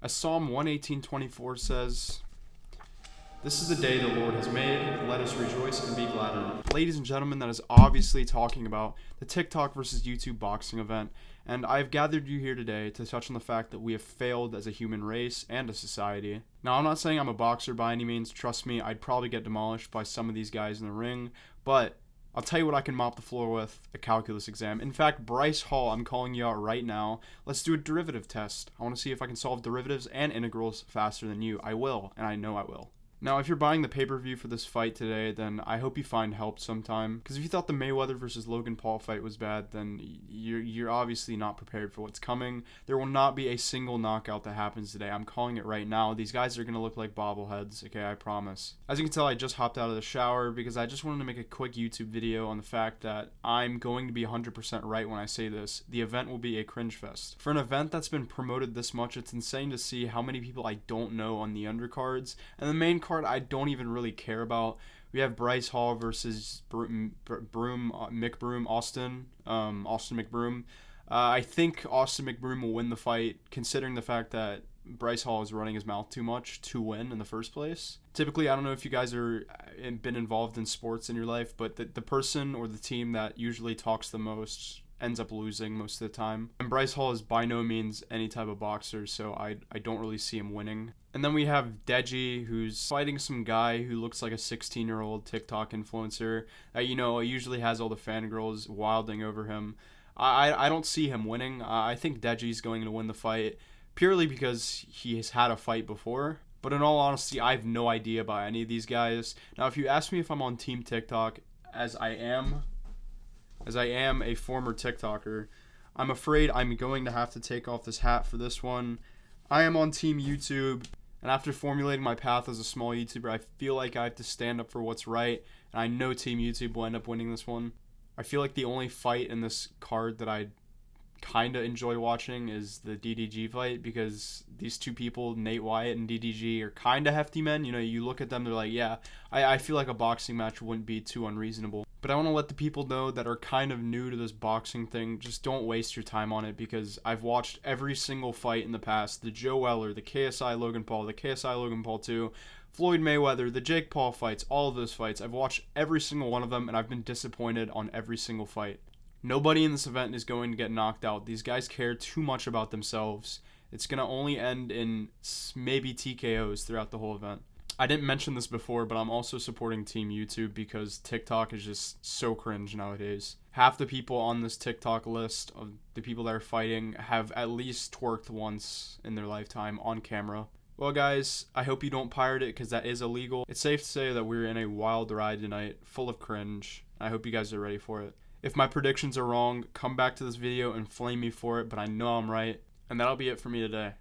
As Psalm 118:24 says, "This is the day the Lord has made. Let us rejoice and be glad in it." Ladies and gentlemen, that is obviously talking about the TikTok versus YouTube boxing event, and I've gathered you here today to touch on the fact that we have failed as a human race and a society. Now, I'm not saying I'm a boxer by any means. Trust me, I'd probably get demolished by some of these guys in the ring, but I'll tell you what I can mop the floor with: a calculus exam. In fact, Bryce Hall, I'm calling you out right now. Let's do a derivative test. I want to see if I can solve derivatives and integrals faster than you. I will, and I know I will. Now, if you're buying the pay-per-view for this fight today, then I hope you find help sometime. Because if you thought the Mayweather versus Logan Paul fight was bad, then you're obviously not prepared for what's coming. There will not be a single knockout that happens today. I'm calling it right now. These guys are going to look like bobbleheads, okay? I promise. As you can tell, I just hopped out of the shower because I just wanted to make a quick YouTube video on the fact that I'm going to be 100% right when I say this. The event will be a cringe fest. For an event that's been promoted this much, it's insane to see how many people I don't know on the undercards. And the main card I don't even really care about. We have Bryce Hall versus Austin McBroom. I think Austin McBroom will win the fight, considering the fact that Bryce Hall is running his mouth too much to win in the first place. Typically, I don't know if you guys are been involved in sports in your life, but the person or the team that usually talks the most ends up losing most of the time. And Bryce Hall is by no means any type of boxer, so I don't really see him winning. And then we have Deji, who's fighting some guy who looks like a 16-year-old TikTok influencer that, usually has all the fangirls wilding over him. I don't see him winning. I think Deji's going to win the fight purely because he has had a fight before. But in all honesty, I have no idea about any of these guys. Now, if you ask me if I'm on Team TikTok, as I am a former TikToker, I'm afraid I'm going to have to take off this hat for this one. I am on Team YouTube, and after formulating my path as a small YouTuber, I feel like I have to stand up for what's right, and I know Team YouTube will end up winning this one. I feel like the only fight in this card that I kind of enjoy watching is the DDG fight, because these two people, Nate Wyatt and DDG, are kind of hefty men. You look at them, they're like, yeah, I feel like a boxing match wouldn't be too unreasonable. But I want to let the people know that are kind of new to this boxing thing, just don't waste your time on it, because I've watched every single fight in the past: the Joe Weller, the KSI Logan Paul, the KSI Logan Paul 2, Floyd Mayweather, the Jake Paul fights, all of those fights. I've watched every single one of them, and I've been disappointed on every single fight. Nobody in this event is going to get knocked out. These guys care too much about themselves. It's going to only end in maybe TKOs throughout the whole event. I didn't mention this before, but I'm also supporting Team YouTube because TikTok is just so cringe nowadays. Half the people on this TikTok list of the people that are fighting have at least twerked once in their lifetime on camera. Well, guys, I hope you don't pirate it, because that is illegal. It's safe to say that we're in a wild ride tonight, full of cringe. I hope you guys are ready for it. If my predictions are wrong, come back to this video and flame me for it, but I know I'm right. And that'll be it for me today.